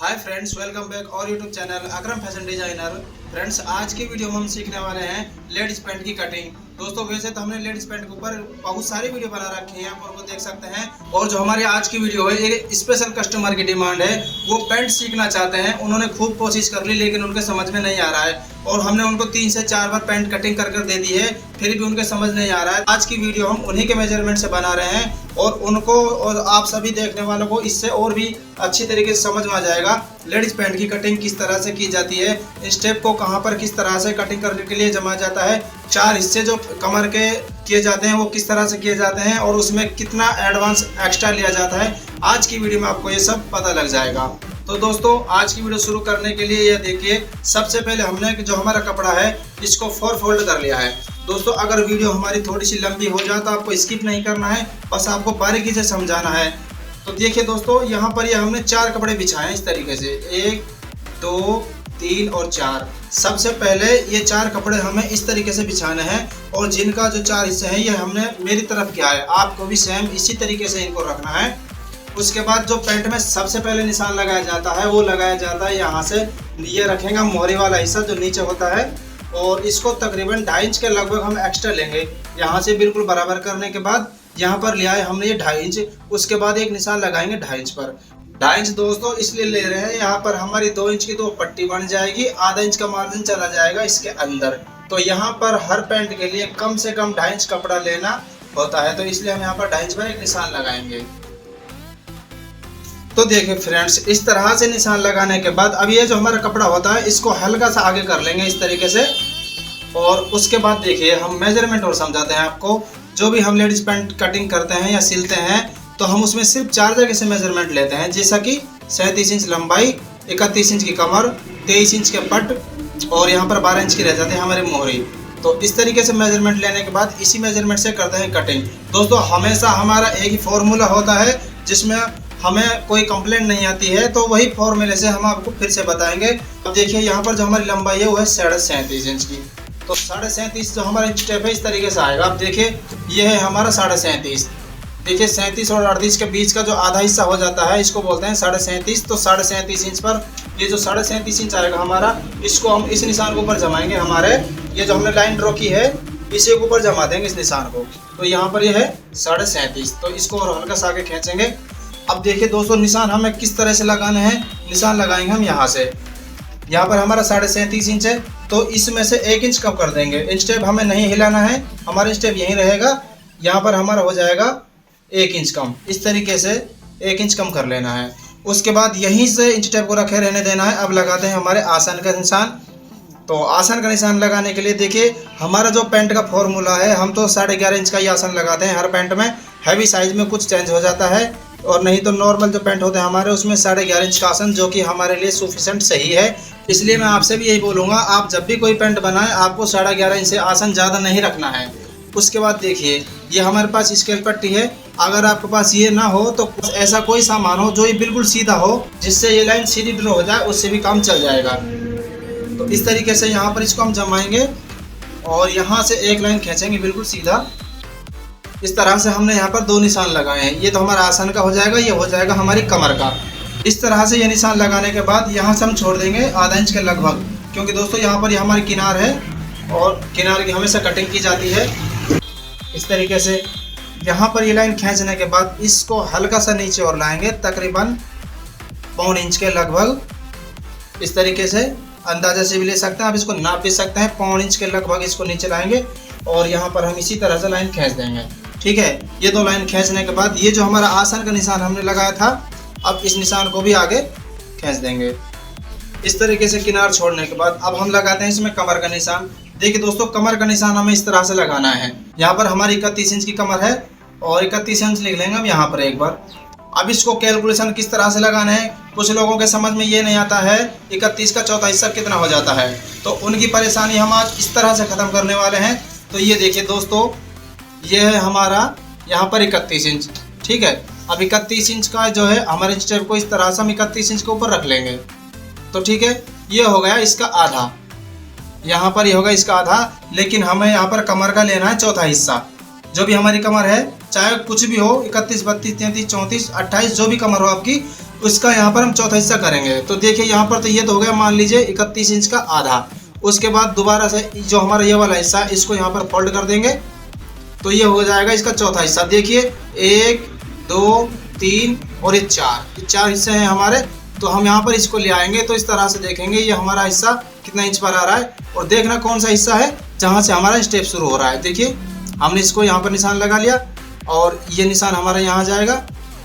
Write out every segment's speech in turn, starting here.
Hi friends, welcome back और YouTube channel अकरम fashion designer. Friends, आज की वीडियो में हम सीखने वाले हैं लेडीज पैंट की कटिंग। दोस्तों, वैसे तो हमने लेडीज पैंट के ऊपर बहुत सारी वीडियो बना रखी है, आप उनको देख सकते हैं। और जो हमारी आज की वीडियो है, एक स्पेशल कस्टमर की डिमांड है, वो पैंट सीखना चाहते हैं। उन्होंने खूब कोशिश कर ली लेकिन उनके समझ में नहीं आ रहा है, और हमने उनको 3 से 4 बार पैंट कटिंग कर दे दी है, फिर भी उनके समझ नहीं आ रहा है। आज की वीडियो हम उन्हीं के मेजरमेंट से बना रहे हैं, और उनको और आप सभी देखने वालों को इससे और भी अच्छी तरीके से समझ में आ जाएगा लेडीज पैंट की कटिंग किस तरह से की जाती है, स्टेप को कहां पर किस तरह से कटिंग करने के लिए जमा जाता है, 4 हिस्से जो कमर के किए जाते हैं वो किस तरह से किए जाते हैं, और उसमें कितना एडवांस एक्स्ट्रा लिया जाता है। आज की वीडियो में आपको ये सब पता लग जाएगा। तो दोस्तों, आज की वीडियो शुरू करने के लिए ये देखिए, सबसे पहले हमने जो हमारा कपड़ा है इसको 4 फोल्ड कर लिया है। दोस्तों, अगर वीडियो हमारी थोड़ी सी लंबी हो जाए तो आपको स्किप नहीं करना है, बस आपको बारीकी से समझाना है। तो देखिए दोस्तों, यहाँ पर ये हमने 4 कपड़े बिछाए हैं इस तरीके से, 1 2 3 और 4। सबसे पहले ये 4 कपड़े हमें इस तरीके से बिछाने हैं, और जिनका जो 4 हिस्से हैं ये हमने मेरी तरफ किया है, आपको भी सेम इसी तरीके से इनको रखना है। उसके बाद जो पैंट में सबसे पहले निशान लगाया जाता है वो लगाया जाता है यहाँ से, ये रखेगा मोहरी वाला हिस्सा जो नीचे होता है, और इसको तकरीबन 2.5 इंच के लगभग हम एक्स्ट्रा लेंगे। यहाँ से बिल्कुल बराबर करने के बाद यहाँ पर लिया है हमने ये 2.5 इंच, उसके बाद एक निशान लगाएंगे 2.5 इंच पर। 2.5 इंच दोस्तों इसलिए ले रहे हैं, यहाँ पर हमारी 2 इंच की 2 पट्टी बन जाएगी, आधा इंच का मार्जिन चला जाएगा इसके अंदर। तो यहाँ पर हर पैंट के लिए कम से कम 2.5 इंच कपड़ा लेना होता है, तो इसलिए हम यहाँ पर 2.5 इंच पर एक निशान लगाएंगे। तो देखिए फ्रेंड्स, इस तरह से निशान लगाने के बाद अब ये जो हमारा कपड़ा होता है इसको हल्का सा आगे कर लेंगे इस तरीके से, और उसके बाद देखिए हम मेजरमेंट और समझाते हैं आपको। जो भी हम लेडीज पैंट कटिंग करते हैं या सिलते हैं तो हम उसमें सिर्फ 4 जगह से मेजरमेंट लेते हैं, जैसा कि 37 इंच लंबाई, 31 इंच की कमर, 23 इंच के पट, और यहाँ पर 12 इंच की रह जाती है हमारी मोहरी। तो इस तरीके से मेजरमेंट लेने के बाद इसी मेजरमेंट से करते हैं कटिंग। दोस्तों, हमेशा हमारा एक ही फॉर्मूला होता है जिसमें हमें कोई कंप्लेंट नहीं आती है, तो वही फॉर्मूले से हम आपको फिर से बताएंगे। अब देखिए, यहाँ पर जो हमारी लंबाई है वो है 37.5 इंच की, तो 37.5 जो हमारा स्टेप है इस तरीके से आएगा। अब देखिए, ये है हमारा 37.5। देखिए, 37 और 38 के बीच का जो आधा हिस्सा हो जाता है इसको बोलते हैं 37.5। तो 37.5 इंच पर ये जो 37.5 इंच आएगा हमारा, इसको हम इस निशान के ऊपर जमाएंगे। हमारे ये जो हमने लाइन ड्रॉ की है इसी के ऊपर जमा देंगे इस निशान को। तो यहाँ पर ये है 37.5, तो इसको और हल्का सा आगे खींचेंगे। अब देखिए दोस्तों, निशान हमें किस तरह से लगाने हैं। निशान लगाएंगे हम यहाँ से, यहाँ पर हमारा 37.5 इंच है, तो इसमें से 1 इंच कम कर देंगे। स्टेप हमें नहीं हिलाना है, हमारा स्टेप यहीं रहेगा। यहाँ पर हमारा हो जाएगा 1 इंच कम, इस तरीके से 1 इंच कम कर लेना है। उसके बाद यहीं से इंच टेप को रखे रहने देना है। अब लगाते हैं हमारे आसन का निशान। तो आसन का निशान लगाने के लिए देखिए, हमारा जो पैंट का फॉर्मूला है, हम तो 11.5 इंच का ही आसन लगाते हैं हर पैंट में। हैवी साइज में कुछ चेंज हो जाता है, और नहीं तो नॉर्मल जो पैंट होते हैं हमारे उसमें 11.5 इंच का आसन, जो कि हमारे लिए सफिशिएंट सही है। इसलिए मैं आपसे भी यही बोलूँगा, आप जब भी कोई पैंट बनाएं आपको 11.5 इंच से आसन ज़्यादा नहीं रखना है। उसके बाद देखिए, ये हमारे पास स्केल पट्टी है। अगर आपके पास ये ना हो तो ऐसा कोई सामान हो जो ये बिल्कुल सीधा हो, जिससे ये लाइन सीधी ड्रॉ हो जाए, उससे भी काम चल जाएगा। तो इस तरीके से यहाँ पर इसको हम जमाएंगे, और यहाँ से एक लाइन खींचेंगे बिल्कुल सीधा। इस तरह से हमने यहाँ पर 2 निशान लगाए हैं। ये तो हमारा आसन का हो जाएगा, ये हो जाएगा हमारी कमर का। इस तरह से ये निशान लगाने के बाद यहाँ से हम छोड़ देंगे आधा इंच के लगभग, क्योंकि दोस्तों यहाँ पर ये हमारी किनार है, और किनार की हमेशा कटिंग की जाती है इस तरीके से। यहाँ पर ये लाइन खींचने के बाद इसको हल्का सा नीचे और लाएंगे, तकरीबन 1.25 इंच के लगभग। इस तरीके से अंदाजा से भी ले सकते हैं, आप इसको नाप भी सकते हैं। 1.25 इंच के लगभग इसको नीचे लाएंगे, और यहाँ पर हम इसी तरह से लाइन खींच देंगे। ठीक है, ये 2 लाइन खींचने के बाद ये जो हमारा आसन का निशान हमने लगाया था, अब इस निशान को भी आगे खींच देंगे। इस तरीके से किनार छोड़ने के बाद अब हम लगाते हैं इसमें कमर का निशान। देखिए दोस्तों, कमर का निशान हमें इस तरह से लगाना है। यहाँ पर हमारी 31 इंच की कमर है, और 31 इंच लिख लेंगे हम यहाँ पर एक बार। अब इसको कैलकुलेशन किस तरह से लगाना है, कुछ लोगों के समझ में ये नहीं आता है 31 का चौथा हिस्सा कितना हो जाता है, तो उनकी परेशानी हम आज इस तरह से ख़त्म करने वाले हैं। तो ये देखिए दोस्तों, ये है हमारा यहाँ पर 31 इंच। ठीक है, अब 31 इंच का जो है हमारे स्टेप को इस तरह से हम 31 इंच के ऊपर रख लेंगे। तो ठीक है, ये हो गया इसका आधा, यहाँ पर ये होगा इसका आधा। लेकिन हमें यहाँ पर कमर का लेना है चौथा हिस्सा। जो भी हमारी कमर है, चाहे कुछ भी हो, 31, 32, 33, 34, 28, जो भी कमर हो आपकी, उसका यहाँ पर हम चौथा हिस्सा करेंगे। तो देखिए यहाँ पर तो ये तो हो गया मान लीजिए 31 इंच का आधा। उसके बाद दोबारा से जो हमारा ये वाला हिस्सा इसको यहाँ पर फोल्ड कर देंगे तो ये हो जाएगा इसका चौथा हिस्सा। देखिए 1 2 3 और ये 4 हिस्से हैं हमारे। तो हम यहाँ पर इसको ले आएंगे तो इस तरह से देखेंगे ये हमारा हिस्सा कितना इंच पर आ रहा है और देखना कौन सा हिस्सा है जहाँ से हमारा स्टेप शुरू हो रहा है। देखिए हमने इसको यहाँ पर निशान लगा लिया और ये निशान हमारा यहाँ जाएगा।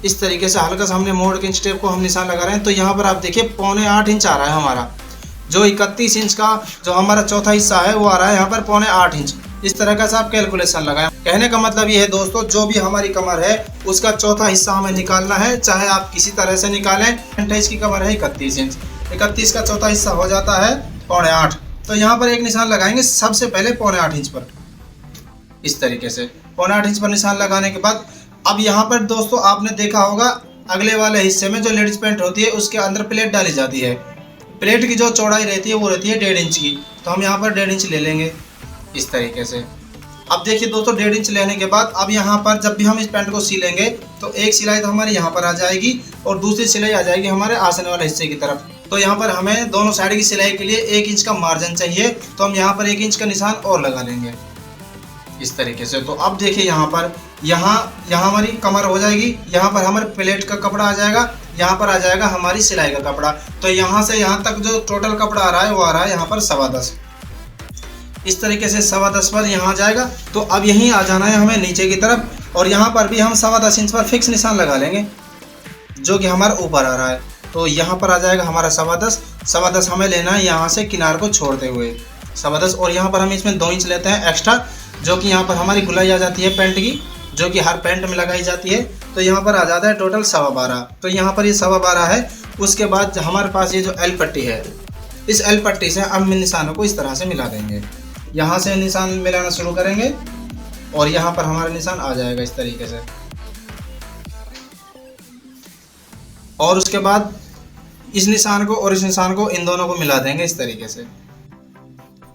इस तरीके से हल्का सा हमने मोड़ के स्टेप को हम निशान लगा रहे हैं। तो यहाँ पर आप देखिए 7.25 इंच आ रहा है हमारा। जो 31 इंच का जो हमारा चौथा हिस्सा है वो आ रहा है यहाँ पर 7.25 इंच। इस तरह का आप कैलकुलेशन लगाएं। कहने का मतलब ये है दोस्तों, जो भी हमारी कमर है उसका चौथा हिस्सा हमें निकालना है, चाहे आप किसी तरह से निकालें। 28 की कमर है 31 इंच, 31 का चौथा हिस्सा हो जाता है 7.25। तो यहाँ पर एक निशान लगाएंगे सबसे पहले 7.25 इंच पर। इस तरीके से 7.25 इंच पर निशान लगाने के बाद अब यहाँ पर दोस्तों आपने देखा होगा अगले वाले हिस्से में जो लेडीज पैंट होती है उसके अंदर प्लेट डाली जाती है। प्लेट की जो चौड़ाई रहती है वो रहती है 1.5 इंच की। तो हम यहाँ पर 1.5 इंच ले लेंगे इस तरीके से। अब देखिए दोस्तों 1.5 इंच लेने के बाद अब यहाँ पर जब भी हम इस पैंट को सिलेंगे तो एक सिलाई तो हमारी यहाँ पर आ जाएगी और दूसरी सिलाई आ जाएगी हमारे आसन वाले हिस्से की तरफ। तो यहाँ पर हमें दोनों साइड की सिलाई के लिए 1 इंच का मार्जिन चाहिए। तो हम यहाँ पर 1 इंच का निशान और लगा लेंगे इस तरीके से। तो अब देखिए यहाँ पर यहाँ हमारी कमर हो जाएगी, यहाँ पर हमारे प्लेट का कपड़ा आ जाएगा, यहाँ पर आ जाएगा हमारी सिलाई का कपड़ा। तो यहाँ से यहाँ तक जो टोटल कपड़ा आ रहा है वो आ रहा है यहाँ पर 10.25। इस तरीके से 10.25 पर यहाँ जाएगा। तो अब यहीं आ जाना है हमें नीचे की तरफ और यहाँ पर भी हम 10.25 इंच पर फिक्स निशान लगा लेंगे जो कि हमारा ऊपर आ रहा है। तो यहाँ पर आ जाएगा हमारा 10.25 हमें लेना है यहाँ से किनार को छोड़ते हुए 10.25। और यहाँ पर हम इसमें 2 इंच लेते हैं एक्स्ट्रा, जो कि यहाँ पर हमारी गुलाई आ जाती है पैंट की, जो कि हर पैंट में लगाई जाती है। तो यहाँ पर आ जाता है टोटल 12.25। तो यहाँ पर ये 12.25 है। उसके बाद हमारे पास ये जो एल पट्टी है, इस एल पट्टी से अब निशानों को इस तरह से मिला देंगे। यहाँ से निशान मिलाना शुरू करेंगे और यहाँ पर हमारा निशान आ जाएगा इस तरीके से। और उसके बाद इस निशान को और इस निशान को इन दोनों को मिला देंगे इस तरीके से।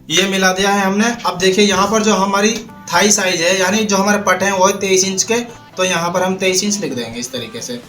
ये मिला दिया है हमने। अब देखिए यहाँ पर जो हमारी थाई साइज है यानी जो हमारे पट हैं वो है 23 इंच के। तो यहाँ पर हम 23 इंच लिख देंगे इस तरीके से।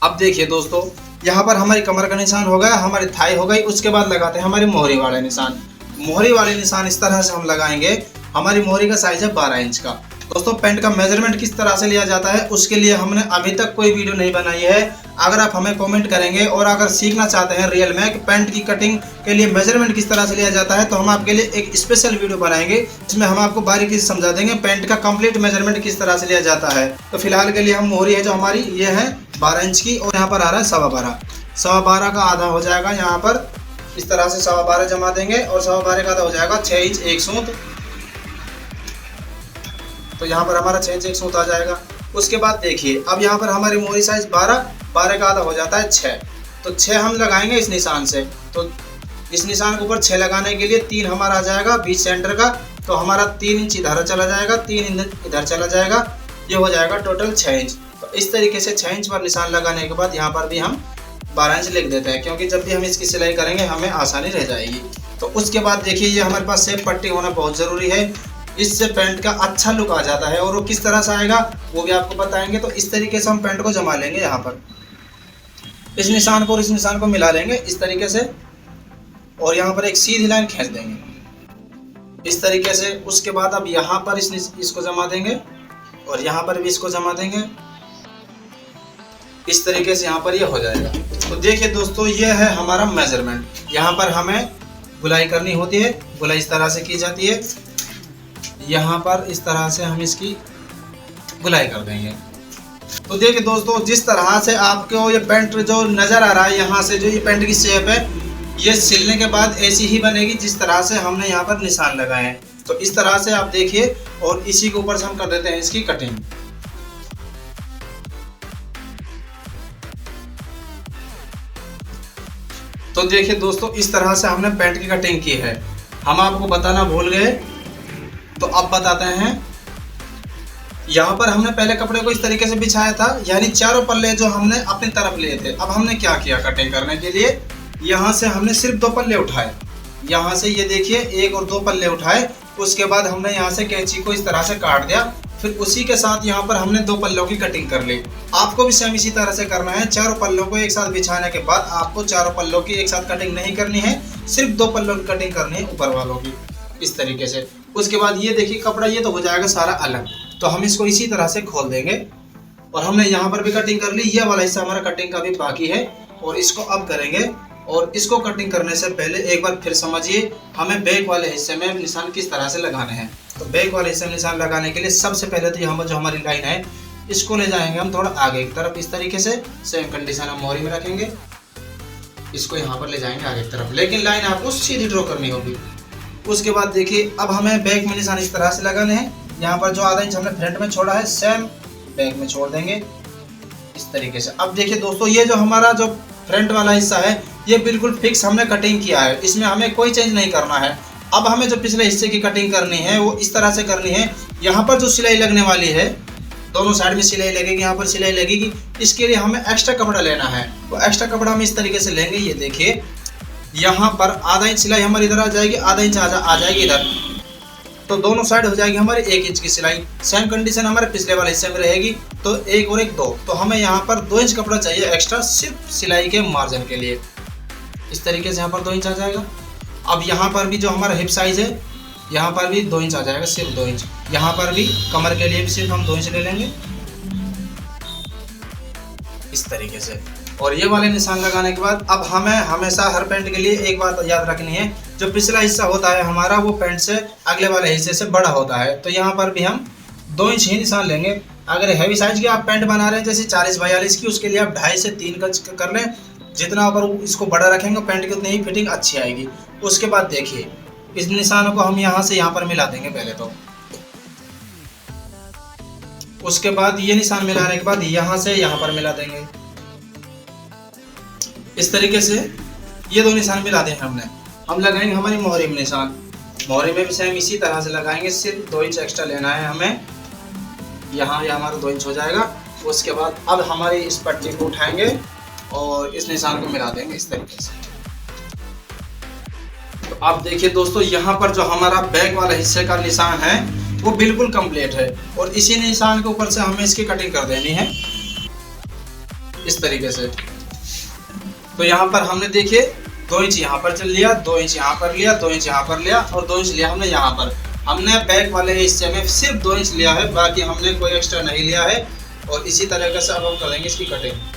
अब देखिए दोस्तों यहाँ पर हमारी कमर का निशान हो गया, हमारी थाई हो गई। उसके बाद लगाते हैं हमारी मोहरी वाले निशान। मोहरी वाले निशान इस तरह से हम लगाएंगे। हमारी मोहरी का साइज है 12 इंच का। दोस्तों पैंट का मेजरमेंट किस तरह से लिया जाता है उसके लिए हमने अभी तक कोई वीडियो नहीं बनाई है। अगर आप हमें कमेंट करेंगे और अगर सीखना चाहते हैं रियल में कि पैंट की कटिंग के लिए मेजरमेंट किस तरह से लिया जाता है तो हम आपके लिए एक स्पेशल वीडियो बनाएंगे जिसमें हम आपको बारीकी से समझा देंगे पैंट का कंप्लीट मेजरमेंट किस तरह से लिया जाता है। तो फिलहाल के लिए हम मोहरी है जो हमारी ये है 12 इंच की और यहाँ पर आ रहा है 12.25 का आधा हो जाएगा। यहाँ पर इस तरह से 12.25 जमा देंगे और 12.25 का आधा हो जाएगा 6 इंच 1 सूत। तो यहाँ पर हमारा 6 इंच 1 सूत आ जाएगा। उसके बाद देखिए अब यहाँ पर हमारी मोहरी साइज 12 का आधा हो जाता है 6। तो 6 हम लगाएंगे इस निशान से। तो इस निशान के ऊपर 6 लगाने के लिए 3 हमारा आ जाएगा बीच सेंटर का। तो हमारा 3 इंच इधर चला जाएगा, 3 इधर चला जाएगा, ये हो जाएगा टोटल 6 इंच। तो इस तरीके से 6 इंच पर निशान लगाने के बाद यहाँ पर भी हम 12 इंच लिख देते हैं क्योंकि जब भी हम इसकी सिलाई करेंगे हमें आसानी रह जाएगी। तो उसके बाद देखिए ये हमारे पास सेफ पट्टी होना बहुत ज़रूरी है। इससे पैंट का अच्छा लुक आ जाता है और वो किस तरह से आएगा वो भी आपको बताएंगे। तो इस तरीके से हम पैंट को जमा लेंगे। यहाँ पर इस निशान को और इस निशान को मिला लेंगे इस तरीके से और यहाँ पर एक सीधी लाइन खींच देंगे इस तरीके से। उसके बाद अब यहाँ पर इसको जमा देंगे और यहाँ पर भी इसको जमा देंगे इस तरीके से। यहाँ पर ये हो जाएगा। तो देखिए दोस्तों ये है हमारा मेजरमेंट। यहाँ पर हमें गुलाई करनी होती है, गुलाई इस तरह से की जाती है। यहाँ पर इस तरह से हम इसकी गुलाई कर देंगे। तो देखिए दोस्तों जिस तरह से आपको ये पैंट जो नज़र आ रहा है यहाँ से जो ये पैंट की शेप है ये सिलने के बाद ऐसी ही बनेगी जिस तरह से हमने यहाँ पर निशान लगाए हैं। तो इस तरह से आप देखिए और इसी के ऊपर से हम कर देते हैं इसकी कटिंग। तो देखिए दोस्तों इस तरह से हमने पैंट की कटिंग की है। हम आपको बताना भूल गए तो अब बताते हैं। यहाँ पर हमने पहले कपड़े को इस तरीके से बिछाया था यानी चारों पल्ले जो हमने अपनी तरफ लिए थे। अब हमने क्या किया कटिंग करने के लिए, यहाँ से हमने सिर्फ 2 पल्ले उठाए। यहाँ से ये देखिए 1 और 2 पल्ले उठाए। उसके बाद हमने यहाँ से कैंची को इस तरह से काट दिया फिर उसी के साथ यहाँ पर हमने 2 पल्लों की कटिंग कर ली। आपको भी सेम इसी तरह से करना है। 4 पल्लों को एक साथ बिछाने के बाद आपको 4 पल्लों की एक साथ कटिंग नहीं करनी है, सिर्फ 2 पल्लों की कटिंग करनी है ऊपर वालों की, इस तरीके से। उसके बाद ये देखिए कपड़ा ये तो हो जाएगा सारा अलग, तो हम इसको इसी तरह से खोल देंगे। और हमने यहाँ पर भी कटिंग कर ली, ये वाला हिस्सा हमारा कटिंग का भी बाकी है और इसको अब करेंगे। और इसको कटिंग करने से पहले एक बार फिर समझिए हमें बैक वाले हिस्से में निशान किस तरह से लगाने हैं। तो बैक वाले हिस्से में निशान लगाने के लिए सबसे पहले तो यहाँ पर जो हमारी लाइन है इसको ले जाएंगे हम थोड़ा आगे की तरफ, इस तरीके से। सेम कंडीशन हम मोहरी में रखेंगे, इसको यहाँ पर ले जाएंगे आगे की तरफ, लेकिन लाइन आपको सीधी ड्रॉ करनी होगी। उसके बाद देखिए अब हमें बैक में निशान इस तरह से लगाने हैं। यहाँ पर जो आधा इंच हमने फ्रंट में छोड़ा है सेम बैक में छोड़ देंगे इस तरीके से। अब देखिए दोस्तों ये जो हमारा जो फ्रंट वाला हिस्सा है ये बिल्कुल फिक्स हमने कटिंग किया है, इसमें हमें कोई चेंज नहीं करना है। अब हमें जो पिछले हिस्से की कटिंग करनी है वो इस तरह से करनी है। यहाँ पर जो सिलाई लगने वाली है, दोनों साइड में सिलाई लगेगी, यहाँ पर सिलाई लगेगी, इसके लिए हमें एक्स्ट्रा कपड़ा लेना है। तो एक्स्ट्रा कपड़ा हम इस तरीके से लेंगे, ये देखिए यहाँ पर आधा इंच सिलाई हमारी इधर आ जाएगी, आधा इंच आ जाएगी इधर, तो दोनों साइड हो जाएगी हमारी 1 इंच की सिलाई। सेम कंडीशन हमारे पिछले वाले हिस्से में रहेगी, तो 1 और 1 2, तो हमें यहाँ पर 2 इंच कपड़ा चाहिए एक्स्ट्रा सिर्फ सिलाई के मार्जिन के लिए। इस तरीके से यहाँ पर 2 इंच आ जाएगा। अब यहाँ पर भी जो हमारा हिप साइज है यहाँ पर भी 2 इंच आ जाएगा, सिर्फ 2 इंच। यहाँ पर भी कमर के लिए भी सिर्फ हम 2 इंच ले लेंगे इस तरीके से। और ये वाले निशान लगाने के बाद अब हमें हमेशा हर पैंट के लिए एक बात याद रखनी है, जो पिछला हिस्सा होता है हमारा वो पैंट से अगले वाले हिस्से से बड़ा होता है, तो यहाँ पर भी हम 2 इंच ही निशान लेंगे। अगर हैवी साइज की आप पैंट बना रहे हैं जैसे 40-42 की, उसके लिए आप 2.5 से 3 गज कर लें। जितना ऊपर इसको बड़ा रखेंगे पैंट की उतनी ही फिटिंग अच्छी आएगी। उसके बाद देखिए इस निशान को हम यहाँ से यहाँ पर मिला देंगे पहले तो। उसके बाद ये निशान मिलाने के बाद यहाँ से यहाँ पर मिला देंगे इस तरीके से। ये 2 निशान मिला दें हमने। हम लगाएंगे हमारी मोहरी में निशान, मोहरी में भी सेम इसी तरह से लगाएंगे, सिर्फ 2 इंच एक्स्ट्रा लेना है हमें। यहाँ ये हमारा 2 इंच हो जाएगा। उसके बाद अब हमारी इस पट्टी को उठाएंगे और इस निशान को मिला देंगे इस तरीके से। तो आप देखिए दोस्तों यहाँ पर जो हमारा बैक वाला हिस्से का निशान है वो बिल्कुल कंप्लीट है, और इसी निशान के ऊपर से हमें इसकी कटिंग कर देनी है इस तरीके से। तो यहाँ पर हमने देखिए 2 इंच यहाँ पर चल लिया, 2 इंच यहाँ पर लिया, 2 इंच यहाँ पर लिया और 2 इंच लिया हमने यहाँ पर। हमने बैक वाले हिस्से में सिर्फ 2 इंच लिया है, बाकी हमने कोई एक्स्ट्रा नहीं लिया है। और इसी तरीके से अब हम करेंगे इसकी कटिंग।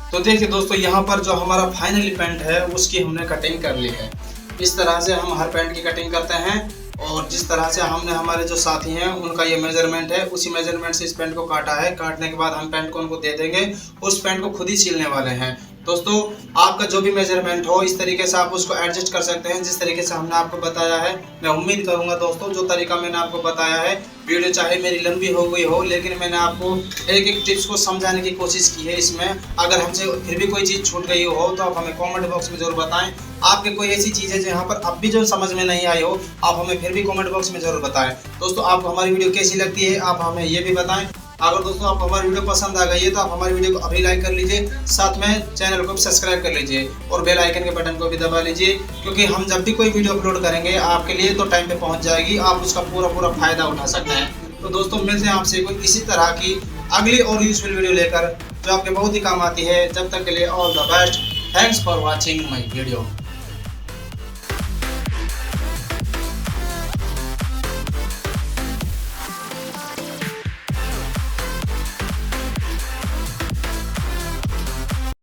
तो देखिए दोस्तों यहाँ पर जो हमारा फाइनली पैंट है उसकी हमने कटिंग कर ली है। इस तरह से हम हर पैंट की कटिंग करते हैं, और जिस तरह से हमने हमारे जो साथी हैं उनका ये मेजरमेंट है, उसी मेजरमेंट से इस पैंट को काटा है। काटने के बाद हम पैंट को उनको दे देंगे, उस पैंट को खुद ही सिलने वाले हैं। दोस्तों आपका जो भी मेजरमेंट हो इस तरीके से आप उसको एडजस्ट कर सकते हैं जिस तरीके से हमने आपको बताया है। मैं उम्मीद करूंगा दोस्तों जो तरीका मैंने आपको बताया है, वीडियो चाहे मेरी लंबी हो गई हो लेकिन मैंने आपको एक एक टिप्स को समझाने की कोशिश की है इसमें। अगर हमसे फिर भी कोई चीज़ छूट गई हो तो आप हमें कमेंट बॉक्स में जरूर बताएं। आपके कोई ऐसी चीज़ है जो यहाँ पर अब भी जो समझ में नहीं आई हो आप हमें फिर भी कमेंट बॉक्स में जरूर बताएं। दोस्तों आपको हमारी वीडियो कैसी लगती है आप हमें ये भी बताएं। अगर दोस्तों आपको हमारी वीडियो पसंद आ गई है तो आप हमारी वीडियो को अभी लाइक कर लीजिए, साथ में चैनल को भी सब्सक्राइब कर लीजिए और बेल आइकन के बटन को भी दबा लीजिए, क्योंकि हम जब भी कोई वीडियो अपलोड करेंगे आपके लिए तो टाइम पे पहुंच जाएगी, आप उसका पूरा फायदा उठा सकते हैं। तो दोस्तों मिलते हैं आपसे कोई इसी तरह की अगली और यूजफुल वीडियो लेकर जो आपके बहुत ही काम आती है। जब तक के लिए all the best, thanks for watching my video.